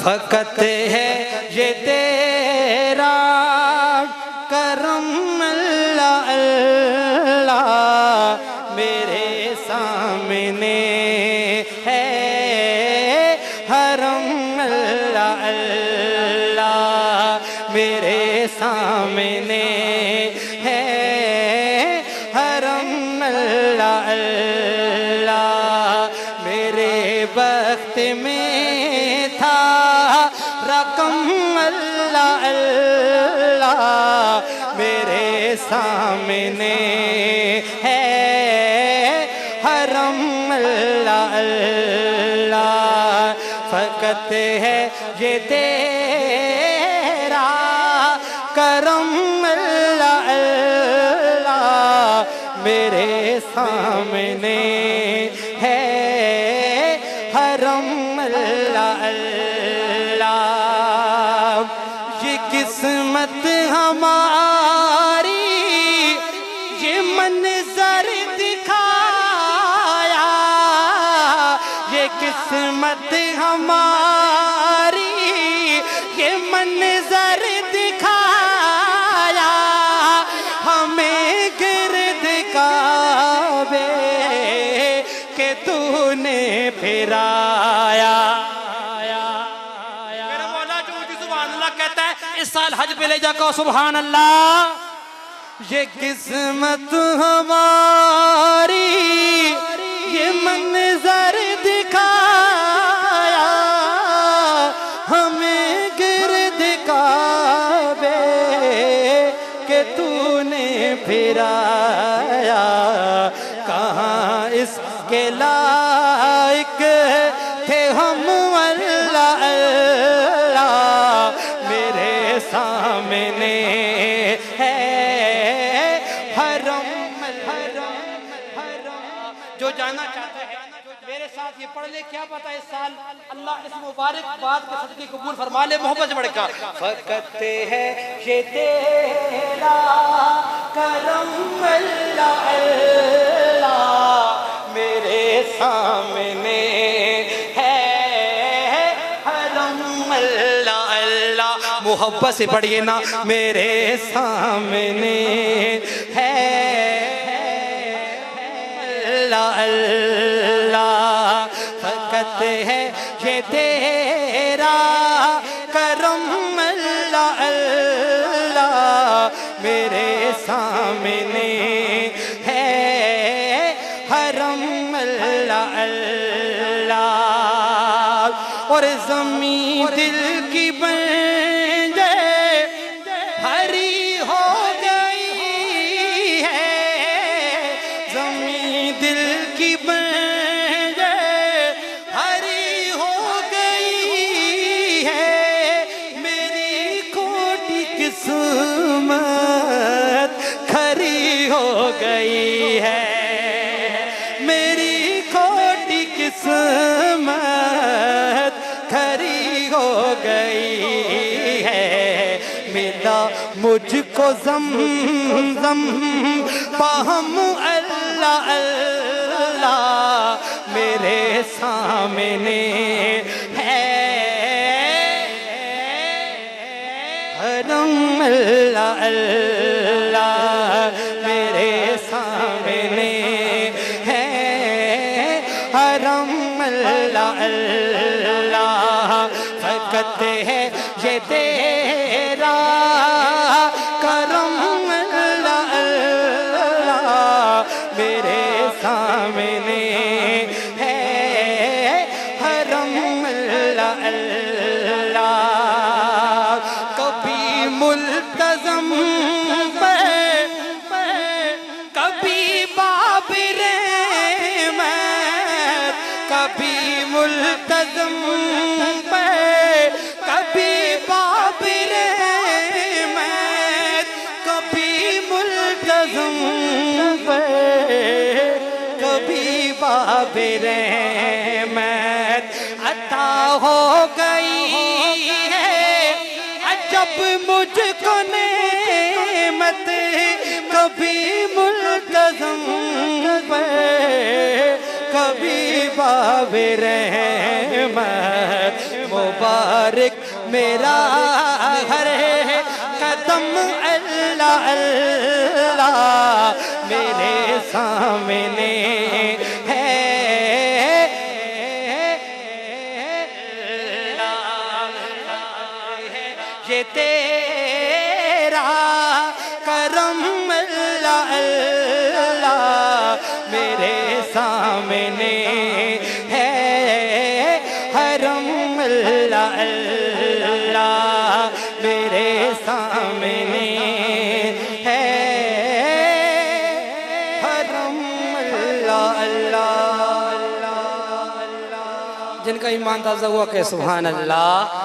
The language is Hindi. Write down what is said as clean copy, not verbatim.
फ़कत है ये तेरा करम अल्लाह अल्लाह मेरे सामने है हरम अल्लाह अल्लाह मेरे सामने है हरम अल्लाह अल्लाह मेरे वक्त में था रकम अल्लाह अल्लाह मेरे सामने है हरम अल्लाह अल्लाह फ़कत है ये तेरा करम अल्लाह अल्लाह मेरे सामने है हरम अल्लाह अल्लाह ये किस्मत हमारी ये मंज़र दिखाया ये किस्मत हमारी ये मंज़र दिखाया हमें गिरद काबे के तूने फिराया। मेरा मौला जो ऊँची सुभान अल्लाह कहता है इस साल हज पे ले जाकर सुभान अल्लाह। ये किस्मत हमारी ये मंज़र दिखाया हमें गिरद काबे के तूने फिराया कहाँ इसके लायक थे हम अल्लाह अल्लाह मेरे सामने है हरम जो जानना चाहता है मेरे साथ ये पढ़ ले क्या पता इस साल अल्लाह इस मुबारक बात के सदके कबूल फरमा ले मोहब्बत से बढ़कर। फ़कत है ये तेरा करम अल्लाह अल्लाह मेरे सामने है हरम अल्लाह अल्लाह मोहब्बत से पढ़िए ना मेरे सामने है अल्लाह अल्लाह फ़कत है ये तेरा करम अल्लाह अल्लाह मेरे सामने है हरम अल्लाह अल्लाह और ज़मीं दिल की बंजर हरी हो गई है ज़मीं दिल की बंजर हरी हो गई है मेरी खोटी किस्मत खरी हो गई है मेरी खोटी किस्मत खरी हो गई है मिला मुझको ज़मज़म पाहम अल्लाह अल्लाह मेरे सामने है हरम अल्लाह अल्लाह मेरे सामने है हरम अल्लाह अल्लाह फ़कत है ये तेरा करम अल्लाह अल्लाह मेरे सामने है हरम अल्लाह अल्लाह कभी मुल्तज़म पे कभी बाबिर रहमत कभी मुल्तज़म पे कभी बाबिर रहमत कभी मुल्तज़म पे कभी बाबिर रहमत अता हो गई है अजब मुझको नेमत कभी मुल्तज़म पे कभी बाबिर रहमत मुबारक मेरा हर कदम अल्लाह अल्लाह मेरे सामने है। ये तेरा करम अल्लाह अल्लाह मेरे सामने है। हरम अल्लाह अल्लाह मेरे सामने है। हरम अल्लाह अल्लाह। जिनका ईमान ताज़ा हुआ के सुभान अल्लाह।